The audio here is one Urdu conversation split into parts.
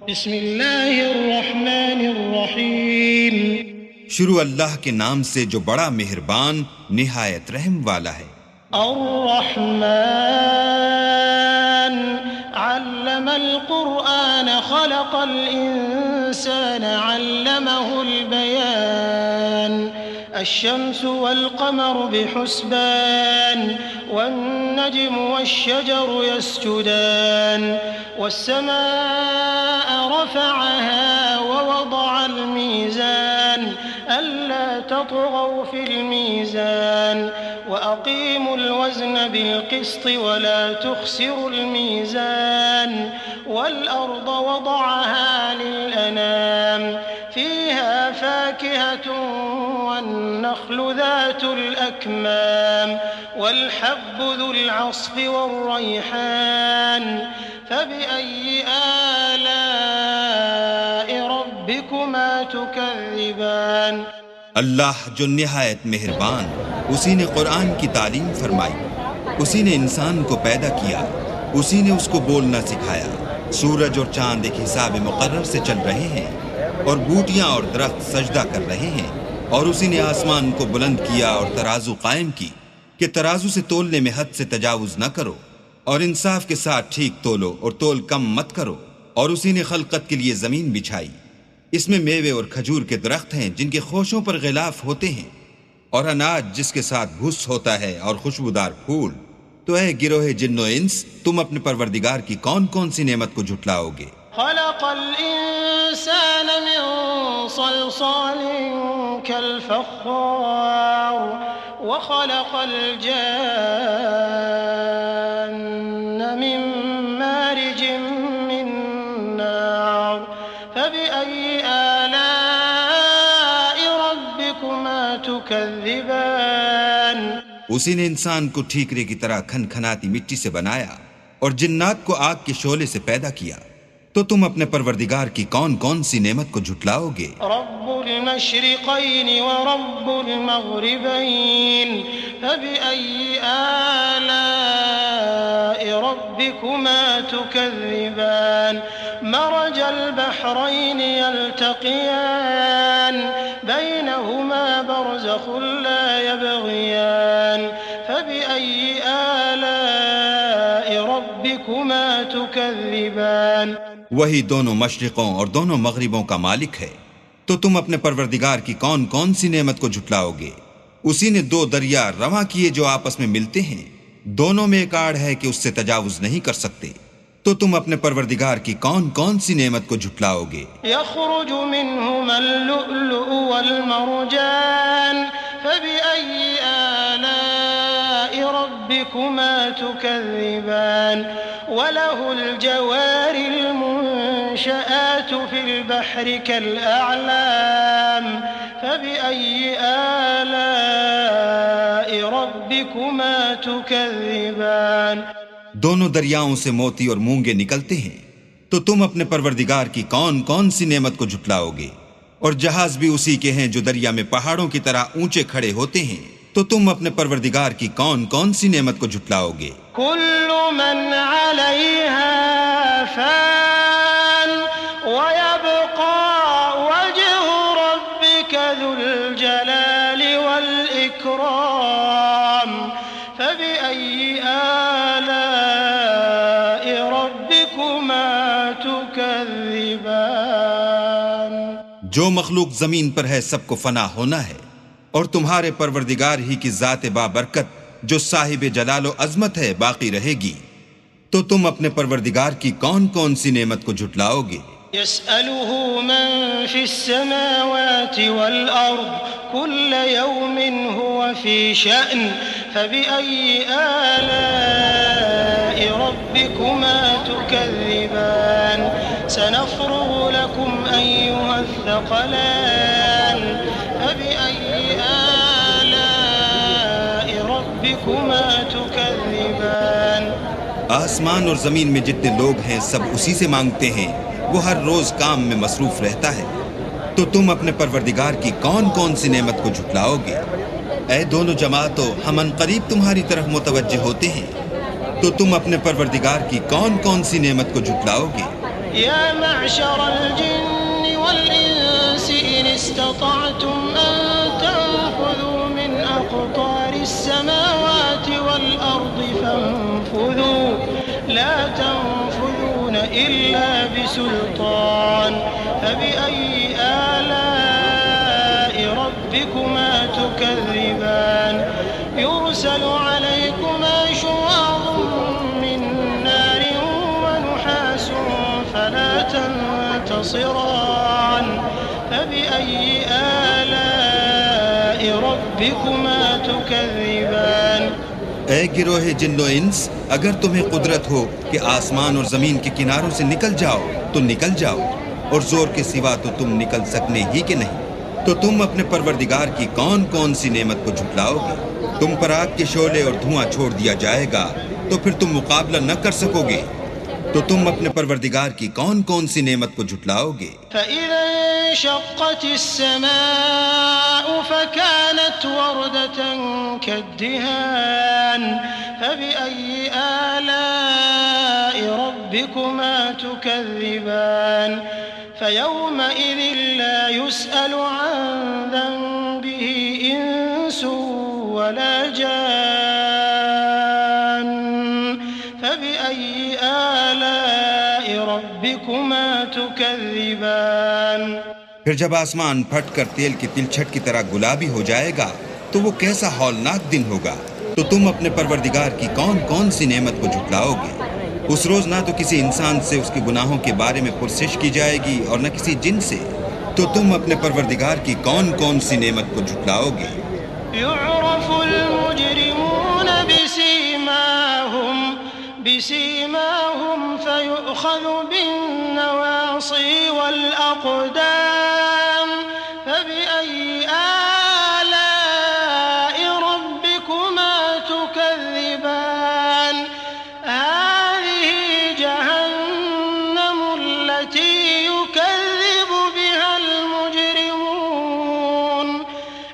بسم اللہ الرحمن الرحیم. شروع اللہ کے نام سے جو بڑا مہربان نہایت رحم والا ہے. الرحمن علم القرآن خلق الإنسان علمه البيان الشمس والقمر بحسبان والنجم والشجر يسجدان والسماء رفعها ووضع الميزان ألا تطغوا في الميزان وأقيموا الوزن بالقسط ولا تخسروا الميزان والأرض وضعها للأنام فيها فاكهة والنخل ذات الأكمام والحب ذو العصف والريحان فبأي آلاء ربكما تكذبان. اللہ جو نہایت مہربان، اسی نے قرآن کی تعلیم فرمائی، اسی نے انسان کو پیدا کیا، اسی نے اس کو بولنا سکھایا. سورج اور چاند ایک حساب مقرر سے چل رہے ہیں اور بوٹیاں اور درخت سجدہ کر رہے ہیں، اور اسی نے آسمان کو بلند کیا اور ترازو قائم کی کہ ترازو سے تولنے میں حد سے تجاوز نہ کرو، اور انصاف کے ساتھ ٹھیک تولو اور تول کم مت کرو. اور اسی نے خلقت کے لیے زمین بچھائی، اس میں میوے اور کھجور کے درخت ہیں جن کے خوشوں پر غلاف ہوتے ہیں، اور اناج جس کے ساتھ بھس ہوتا ہے، اور خوشبودار پھول. تو اے گروہ جن و انس، تم اپنے پروردگار کی کون کون سی نعمت کو جھٹلاؤ گے؟ خلق الإنسان من صلصال كالفخار وخلق الجان من مارج من نار فبأي آلاء ربكما تكذبان. اسی نے انسان کو ٹھیکرے کی طرح کھن کھناتی مٹی سے بنایا اور جنات کو آگ کے شعلے سے پیدا کیا. تو تم اپنے پروردگار کی کون کون سی نعمت کو جھٹلاؤ گے؟ رب المشرقین ورب المغربین فبأي آلاء ربكما تكذبان. مرج البحرين يلتقيان بينهما برزخ لا يبغيان فبأي آلاء ربكما تكذبان. وہی دونوں مشرقوں اور دونوں مغربوں کا مالک ہے. تو تم اپنے پروردگار کی کون کون سی نعمت کو جھٹلاؤ گے؟ اسی نے دو دریا رواں کیے جو آپس میں ملتے ہیں، دونوں میں ایک آڑ ہے کہ اس سے تجاوز نہیں کر سکتے. تو تم اپنے پروردگار کی کون کون سی نعمت کو جھٹلاؤ گے؟ يخرج منهما اللؤلؤ والمرجان فبأي آلاء ربكما تكذبان. وله الجوار المنشآت في البحر كالأعلام فبأي آلاء ربكما تكذبان. دونوں دریاؤں سے موتی اور مونگے نکلتے ہیں. تو تم اپنے پروردگار کی کون کون سی نعمت کو جھٹلاؤ گے؟ اور جہاز بھی اسی کے ہیں جو دریا میں پہاڑوں کی طرح اونچے کھڑے ہوتے ہیں. تو تم اپنے پروردگار کی کون کون سی نعمت کو جھٹلاؤ گے؟ كل من عليها فان ويبقى وجه ربك ذو الجلال والإكرام فبأي آلاء ربكما تكذبان. جو مخلوق زمین پر ہے سب کو فنا ہونا ہے، اور تمہارے پروردگار ہی کی ذات بابرکت جو صاحب جلال و عظمت ہے باقی رہے گی. تو تم اپنے پروردگار کی کون کون سی نعمت کو جھٹلاؤ گے؟ يسأله من في السماوات والأرض كل يوم هو في شأن فبأي آلاء ربكما تكذبان. سنفرغ لكم أيها الثقلان فبأي آلاء ربكما تكذبان. آسمان اور زمین میں جتنے لوگ ہیں سب اسی سے مانگتے ہیں، وہ ہر روز کام میں مصروف رہتا ہے. تو تم اپنے پروردگار کی کون کون سی نعمت کو جھٹلاؤ گے؟ اے دونوں جماعتوں، ہم عنقریب تمہاری طرف متوجہ ہوتے ہیں. تو تم اپنے پروردگار کی کون کون سی نعمت کو جھٹلاؤ گے؟ يا معشر الجن والإنس إن استطعتم أن تنفذوا من أقطار السماوات والأرض فانفذوا لا تنفذون إلا بسلطان فبأي آلاء ربكما تكذبان يرسل عليكما شواظ من نار ونحاس فلا تنتصران فبأي آلاء ربكما تكذبان اے گروہ جن و انس، اگر تمہیں قدرت ہو کہ آسمان اور زمین کے کناروں سے نکل جاؤ تو نکل جاؤ، اور زور کے سوا تو تم نکل سکنے ہی کہ نہیں، تو تم اپنے پروردگار کی کون کون سی نعمت کو جھٹلاؤ گے؟ تم پر آگ کے شعلے اور دھواں چھوڑ دیا جائے گا تو پھر تم مقابلہ نہ کر سکو گے، تو تم اپنے پروردگار کی کون کون سی نعمت کو جھٹلاؤ گے؟ فَإِذَا انشَقَّتِ السَّمَاءُ فَكَانَتْ وَرْدَةً كَالدِّهَانِ فَبِأَيِّ آلَاءِ رَبِّكُمَا تُكَذِّبَانِ فَيَوْمَئِذٍ لَا يُسْأَلُ عَنْ ذَنبِهِ إِنسٌ وَلَا جَانٌّ فَبِأَيِّ آلَاءِ رَبِّكُمَا تُكَذِّبَانِ پھر جب آسمان پھٹ کر تیل کی تلچھٹ کی طرح گلابی ہو جائے گا تو وہ کیسا ہولناک دن ہوگا، تو تم اپنے پروردگار کی کون کون سی نعمت کو جھٹلاؤ گے؟ اس روز نہ تو کسی انسان سے اس کے گناہوں کے بارے میں پرسش کی جائے گی اور نہ کسی جن سے، تو تم اپنے پروردگار کی کون کون سی نعمت کو جھٹلاؤ گے؟ يعرف المجرمون بسيماهم فيؤخذ بالنواصي والأقدام فبأي آلاء ربكما تكذبان هذه جهنم التي يكذب بها المجرمون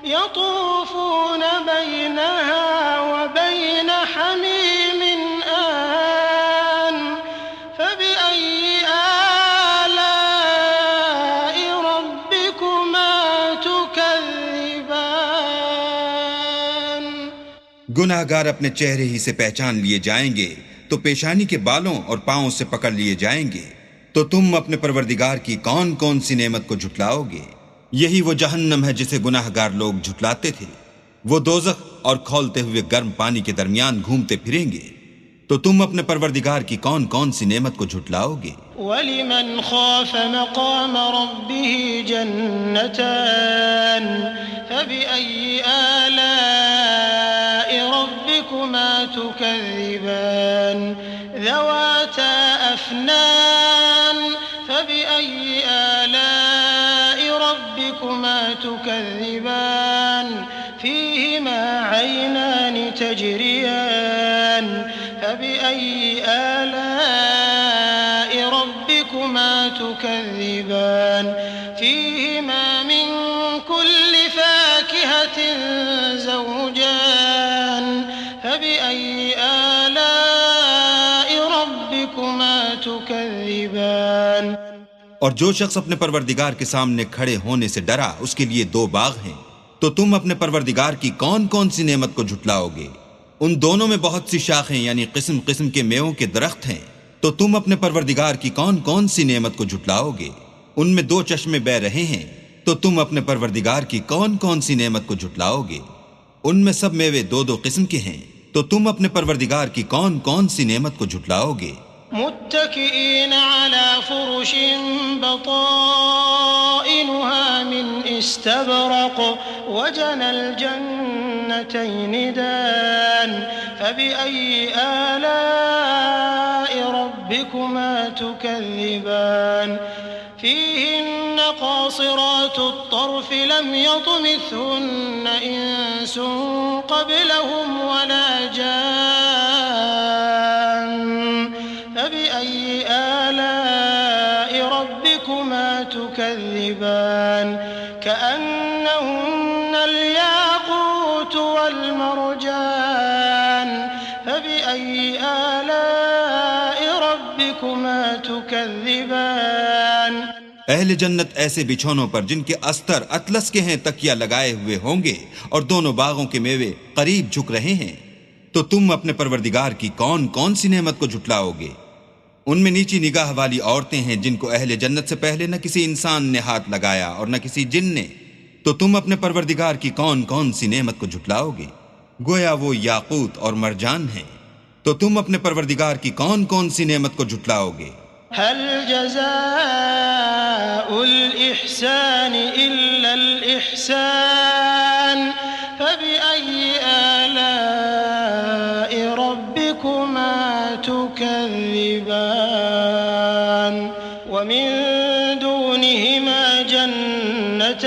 يطوفون بينها وبين حميم آن فبأي آلاء ربكما تكذبان گناہ گار اپنے چہرے ہی سے پہچان لیے جائیں گے تو پیشانی کے بالوں اور پاؤں سے پکڑ لیے جائیں گے، تو تم اپنے پروردگار کی کون کون سی نعمت کو جھٹلاؤ گے؟ یہی وہ جہنم ہے جسے گناہ گار لوگ جھٹلاتے تھے، وہ دوزخ اور کھولتے ہوئے گرم پانی کے درمیان گھومتے پھریں گے، تو تم اپنے پروردگار کی کون کون سی نعمت کو جھٹلاؤ گے؟ وَلِمَنْ خَافَ مَقَامَ رَبِّهِ جَنَّتَانِ فَبِأَيِّ آلَاءِ رَبِّكُمَا تُكَذِّبَانِ ذَوَاتَا أَفْنَانٍ فَبِأَيِّ آلَاءِ رَبِّكُمَا تُكَذِّبَانِ فِيهِمَا عَيْنَانِ تَجْرِيَانِ فَبِأَيِّ آلَاءِ رَبِّكُمَا تُكَذِّبَانِ فِيهِمَا مِن كُلِّ فَاكِهَةٍ زَوْجَانِ فَبِأَيِّ آلَاءِ رَبِّكُمَا تُكَذِّبَانِ اور جو شخص اپنے پروردگار کے سامنے کھڑے ہونے سے ڈرا اس کے لیے دو باغ ہیں، تو تم اپنے پروردگار کی کون کون سی نعمت کو جھٹلاؤ گے؟ ان دونوں میں بہت سی شاخیں یعنی قسم قسم کے میووں کے درخت ہیں، تو تم اپنے پروردگار کی کون کون سی نعمت کو جھٹلاؤ گے؟ ان میں دو چشمے بہ رہے ہیں، تو تم اپنے پروردگار کی کون کون سی نعمت کو جھٹلاؤ گے؟ ان میں سب میوے دو دو قسم کے ہیں، تو تم اپنے پروردگار کی کون کون سی نعمت کو جھٹلاؤ گے؟ متكئين على فرش بطائنها من استبرق وجنى الجنتين دان فبأي آلاء ربكما تكذبان فيهن قاصرات الطرف لم يطمثهن إنس قبلهم ولا جان فبأي آلاء ربكما تكذبان كأنهن الياقوت والمرجان فبأي آلاء ربكما تكذبان اہل جنت ایسے بچھونوں پر جن کے استر اطلس کے ہیں تکیہ لگائے ہوئے ہوں گے، اور دونوں باغوں کے میوے قریب جھک رہے ہیں۔ تو تم اپنے پروردگار کی کون کون سی نعمت کو جھٹلاؤ گے؟ ان میں نیچی نگاہ والی عورتیں ہیں جن کو اہل جنت سے پہلے نہ کسی انسان نے ہاتھ لگایا اور نہ کسی جن نے۔ تو تم اپنے پروردگار کی کون کون سی نعمت کو جھٹلاؤ گے؟ گویا وہ یاقوت اور مرجان ہیں۔ تو تم اپنے پروردگار کی کون کون سی نعمت کو جھٹلاؤ گے؟ هل جزاء الإحسان إلا الإحسان فبأي آلاء ربكما تكذبان ومن دونهما جنتان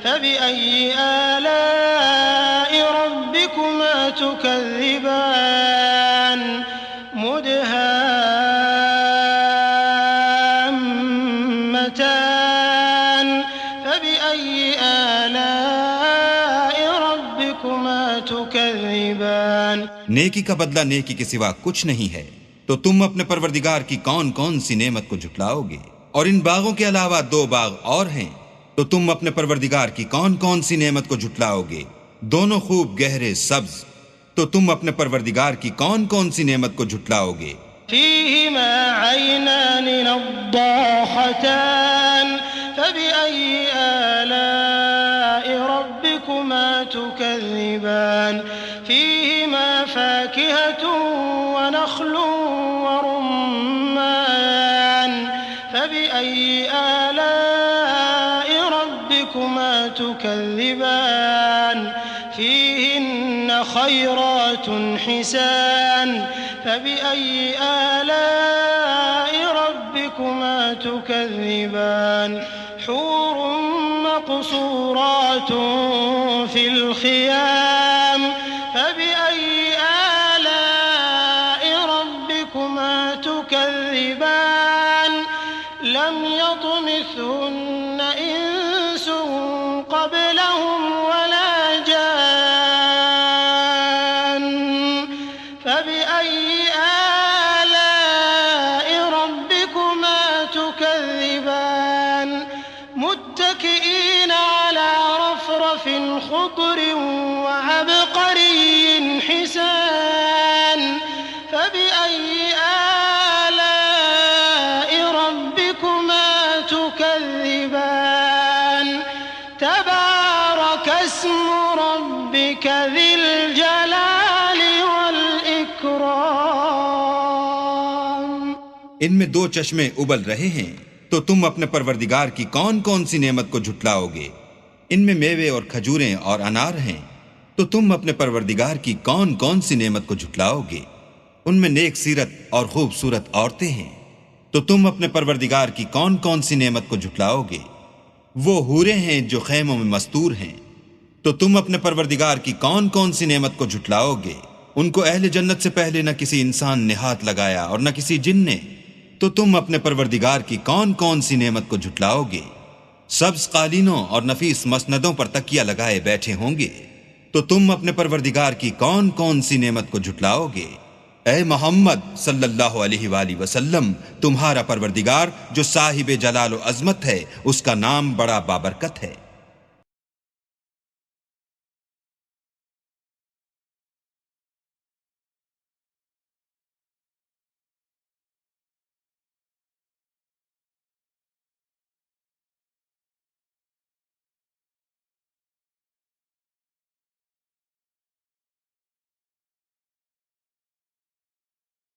فبأي آلاء ربكما تكذبان مدهامتان فبأي آلاء ربكما تكذبان نیکی کا بدلہ نیکی کے سوا کچھ نہیں ہے۔ تو تم اپنے پروردگار کی کون کون سی نعمت کو جھٹلاؤ گے؟ اور ان باغوں کے علاوہ 2 باغ اور ہیں، تو تم اپنے پروردگار کی کون کون سی نعمت کو جھٹلاؤ گے؟ دونوں خوب گہرے سبز۔ تو تم اپنے پروردگار کی کون کون سی نعمت کو جھٹلاؤ گے؟ فيهما عينان نضاختان فبأي آلاء ربكما تكذبان فيهما فاكهة ونخل ورمان فبأي آلاء ربكما تكذبان فيهن خيرات حسان فبأي آلاء ربكما تكذبان حور مقصورات في الخيام فبأي آلاء ربكما تكذبان لم يطمثهن إنس قبلهم ولا جان فبأي آلاء ربكما تكذبان متكئين على رفرف خضر وعبقري حسان فبأي آلاء ربكما تكذبان تبارك اسم ربك ذي الجلال والإكرام ان میں 2 چشمے ابل رہے ہیں، تو تم اپنے پروردگار کی کون کون سی نعمت کو جھٹلاؤ گے؟ ان میں میوے اور کھجوریں اور انار ہیں، تو تم اپنے پروردگار کی کون کون سی نعمت کو جھٹلاؤ گے؟ ان میں نیک سیرت اور خوبصورت عورتیں ہیں، تو تم اپنے پروردگار کی کون کون سی نعمت کو جھٹلاؤ گے؟ وہ حوریں ہیں جو خیموں میں مستور ہیں، تو تم اپنے پروردگار کی کون کون سی نعمت کو جھٹلاؤ گے؟ ان کو اہل جنت سے پہلے نہ کسی انسان نے ہاتھ لگایا اور نہ کسی جن نے۔ تو تم اپنے پروردگار کی کون کون سی نعمت کو جھٹلاؤ گے؟ سبز قالینوں اور نفیس مسندوں پر تکیہ لگائے بیٹھے ہوں گے، تو تم اپنے پروردگار کی کون کون سی نعمت کو جھٹلاؤ گے؟ اے محمد صلی اللہ علیہ وآلہ وسلم، تمہارا پروردگار جو صاحب جلال و عظمت ہے، اس کا نام بڑا بابرکت ہے۔